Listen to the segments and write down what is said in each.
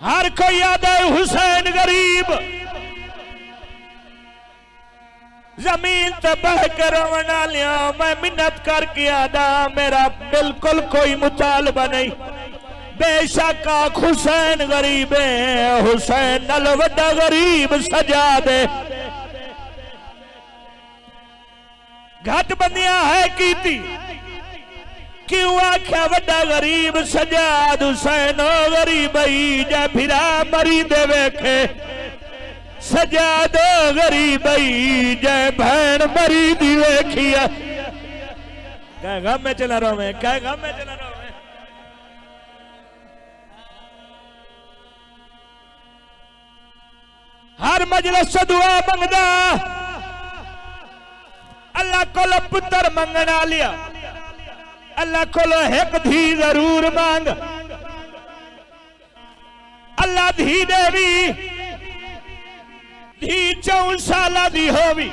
हर कोई याद है हुसैन गरीब जमीन ते बह कर रोना लिया। मैं मिन्नत करके आदा मेरा बिल्कुल कोई मुतालबा नहीं। बेशक हुसैन गरीब है, हुसैन नल वड्डा गरीब सजा दे। घट बंदियां है कीती क्यों आख्या वड्डा गरीब सजाद हुसैन गरीब ही जा फिरा मरी दे वेखे। सजाद गरीब ही जय भैन मरी दी वेखिया। क्या गम में चला रहा मैं, क्या गम में चला रहा मैं। हर मजलिस दुआ मंगदा अल्लाह को पुत्र मंगना लिया। अल्लाह को एक धी जरूर मांग। अल्लाह धी देवी धी 4 साल दी होवी।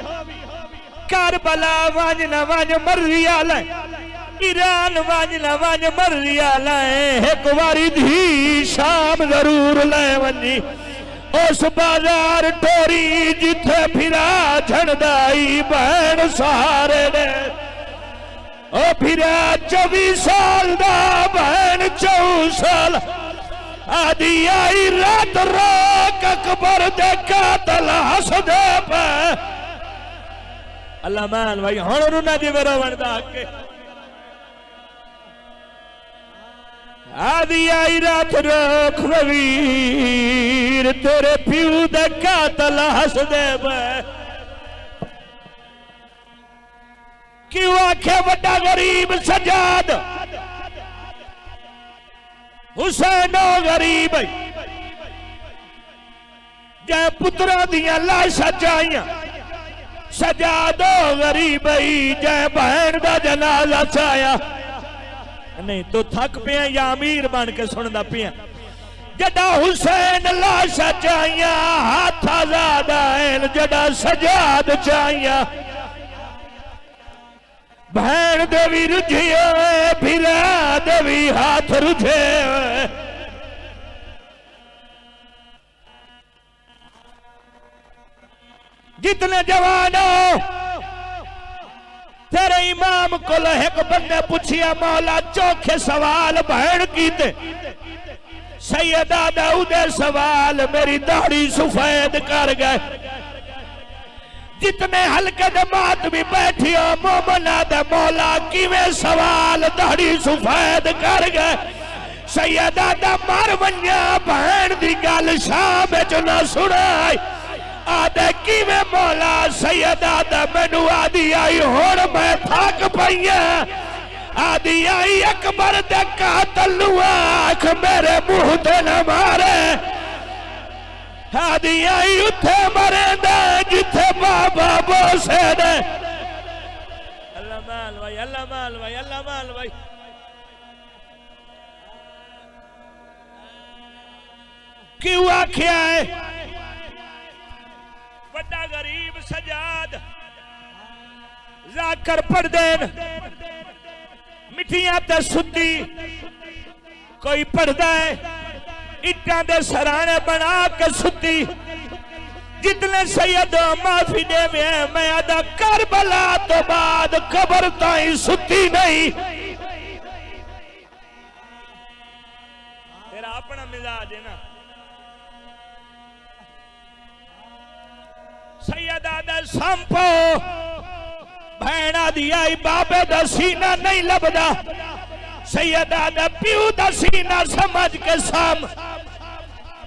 करबला वंज न वंज मर्जी आला, ईरान वंज न वंज मर्जी आला। एक बारी धी शाम जरूर ले वंजी। उस बाजार टोरी जिथे फिरा झंडाई बहन सहारे ने। ओ फिरा 24 साल दा बहन 4 साल आदि आई रात रोक अकबर दे कातल हस दे पे। अल्लाह मान भाई हुण रुना जी मेरा बनदा के आदि आई रात रोक रवीर तेरे प्यू दे कातल हस दे पे। क्यों आखे वड्डा गरीब सजाद हुसैन गरीब जै पुत्रा दियां लाशां चाइयां। सजादो गरीब जै बहन दा जनाजा चाया। नहीं तो थक पिया या अमीर बन के सुनदा पिया। जड़ा हुसैन लाशां चाइयां हाथ आजाद आन जड़ा सजाद चाइयां। बहन देवी रुझिए फिरा देवी हाथ रुझे। जितने जवानों तेरे इमाम को एक बंदे पूछिया मौला चौखे सवाल बहन कीते। सैयदा दाऊद सवाल मेरी दाढ़ी सफेद कर गए। जितने हल्के जमात भी बैठी हो मोमना दे मौला किवें सवाल दाढ़ी सफेद कर गए। सैयदा दा मर वन्या बहन दी गल शाम च ना सुनाई। आदे किवें मौला सैयदा दा मैनू आदि आई हुण मैं थक पईया। आदि आई अकबर दे कातल नू आख मेरे मुंह ते न मारे। आदि आई उथे मरेंदा जिथे बाबा बोसे दे। अल्लाह माल भाई, अल्लाह माल भाई, अल्लाह माल भाई। क्यों आख्या है वड्डा गरीब सजाद जाकर पढ़ देन मिठियां ते सुती। कोई पढ़दा है इट्टां दे सराने बना के सुती। जितने सैयद माफी देवे मैं अदा करबला तो बाद कबर ताई सुती नहीं। तेरा अपना मिजाज है ना। सैयदा दा संपो भैणा दी आई बाबे दा सीना नहीं लभदा। सैयदा दा प्यू दा सीना समझ के साम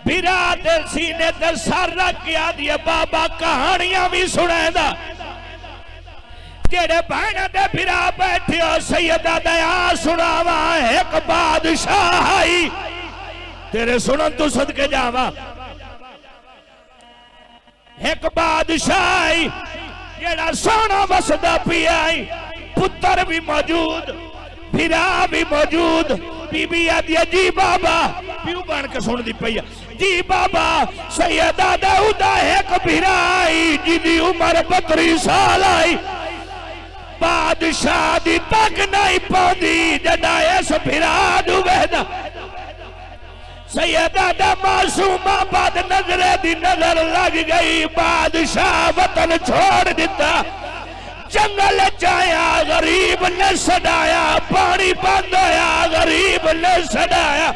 बिरा दे सीने ते सर रख के आदि बाबा कहानियां भी सुनेदा। जेड़े भैणा दे बिरा बैठे हो सैयदा दया सुनावा एक बादशाह आई। तेरे सुनन तू सदके जावा। एक बादशाह जेड़ा सोना बसदा पिया पुत्र भी मौजूद फिरा भी मौजूद। बीबी आदि जी बाबा प्यू बन के सुन दी पई जी बाबा सैयदा दाऊदा एक फिरा जिदी उम्र 32 साल आई। बादशाह दी तक नहीं पाउंदी जदा इस फिरा नूं वेखदा। सैयदा दा मासूमा बाद नजरे दी नजर लग गई, बादशाह वतन छोड़ दिता, जंगल जाया, गरीब ने सडाया, पानी बंद होया, गरीब ने सडाया,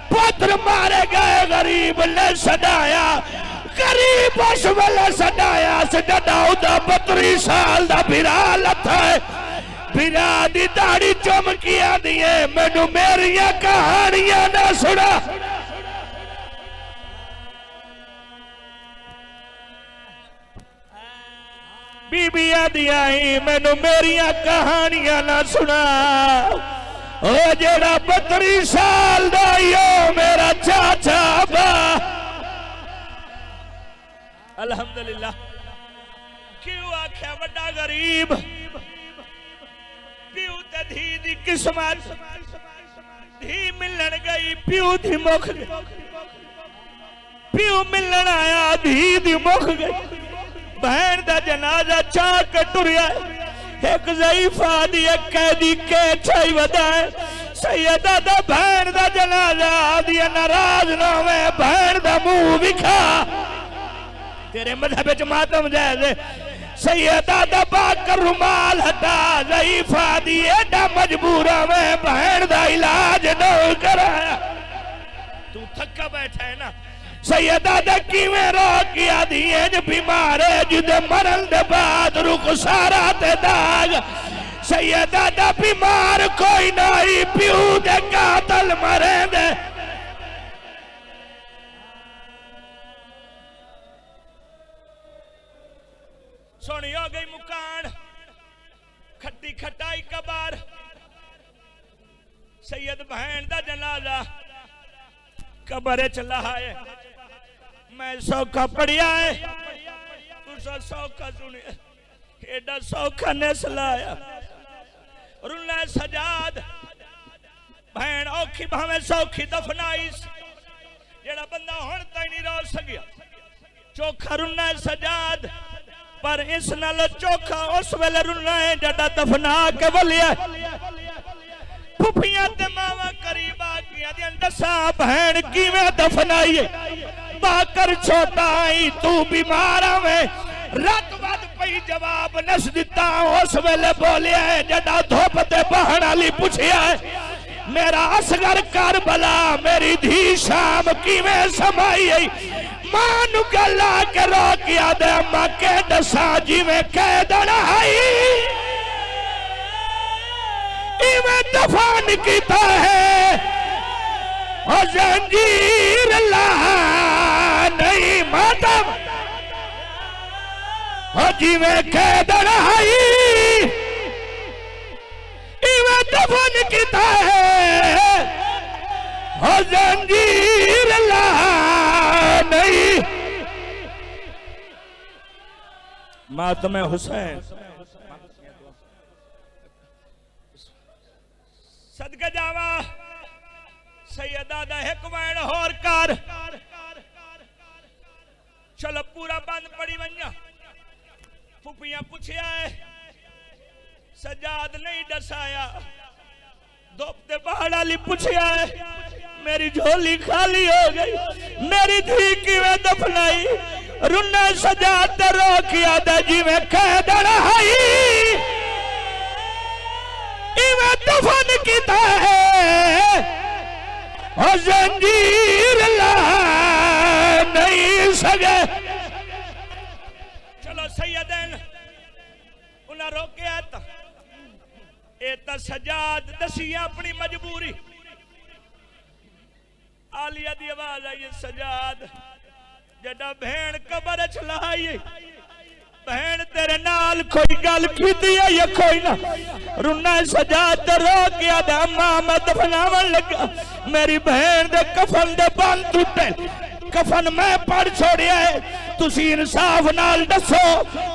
पुत्र मारे गए, गरीब ने सडाया, गरीब उस वेले सडाया सडाउदा 32 साल दा बिरा लथा है, बिरा दी दाढ़ी चमकिया दिए, मैनू मेरिया कहानियां ना सुना। बीबिया दिया ही मैनू मेरिया कहानियां ना सुना। ओ जेड़ा 32 साल दा मेरा चाचा बा। अल्हम्दुलिल्लाह। क्यों आख्या बड़ा गरीब, प्यू ते धी दी किस्मत, धी मिलन गई, प्यू दी मुख गई, प्यू मिलन आया, धी दी मुख गई, बहन दा जनाजा चाक टुरिया, एक ज़ईफा दी एक कैदी के छई वदाए, सैयदा दा बहन दा जनाजा दिया नाराज ना होवे, बहन दा मुंह विखा, तेरे मजहब च मातम जायज़, सैयदा दा बाकर रुमाल हटा, ज़ईफा दी एडा मजबूरा में बहन दा इलाज न कराया। तू थका बैठा है ना, सैयदा दा किवें रोकिया दिए ज बीमार है, जिदे मरन दे बाद रुख सारा ते दाग, सैयदा दा बीमार कोई नहीं, प्यू दे कातल मरे दे। सोनी हो गई मुकान, खट्टी खटाई कबार, सैयद बहन दा जनाजा कब्र च लहाए, मैं सौखा पढ़िया है, तुसा सौखा सुनिया, एडा सौखा ने सलाया, रुला सजाद, बहन औखी भावे सौखी दफनाईस, जेड़ा बंदा हुण ताई नहीं रो सकिया, चोखा रुला सजाद, पर इस नाल चोखा उस वेले रुला है जड़ा दफना के वलिया। फुफियां ते मावा करीब आ गया दी दसा बहन किवें दफनाई, बाकर छोटा आई तू बीमार आवे, रात बाद पई जवाब नस दिता, उस वेले बोलिया है जड़ा धोप ते बहन वाली पुछया है, मेरा असगर करबला मेरी धी शाम किवें समाई, मां नू गला के रोकिया दे, अम्मा के दसा जिवें कैदन आई, इवें दफन कीता है, ओ जंजीर लहा नहीं मातम, ओ जिवें कैदन आई, इवें दफन कीता है, ओ जंजीर लहा नहीं। मातम हुसैन सदका जावा, सैयदा दा एक वैन होर कर, चलो पूरा बंद पड़ी वन्या, फुफियां पुछया है, सजाद नहीं दसाया, दोपते पहाड़ वाली पुछया है, मेरी झोली खाली हो गई, मेरी धी किवें दफनाई, रुन्ना सजाद ते रोकिया दे जिवें कैदन आई, इवें दफन कीता है, ओ जंजीर ला नहीं सके। चलो सैयदन उन्हें रोकिया, ये तो सजाद दसी अपनी मजबूरी, आलिया दी आवाज आई, सजाद जड़ा बहन कब्र च लहाई, बहन तेरे नाल कोई गल कीती है या कोई ना, रुना सजाद रो गया, अम्मा मैं दफनावन लगा, मेरी बहन दे कफन दे बंद टूटे, कफन मैं पढ़ छोड़िया है, तुसी इंसाफ नाल दसो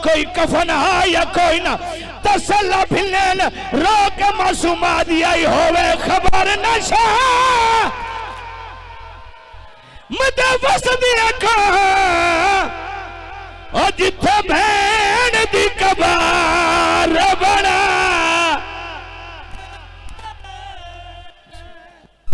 कोई कफन है या कोई ना, तसल्ला फिलन रो के मासूमा दी आई होवे खबर नशा, मदे वस दिया का, और जिथे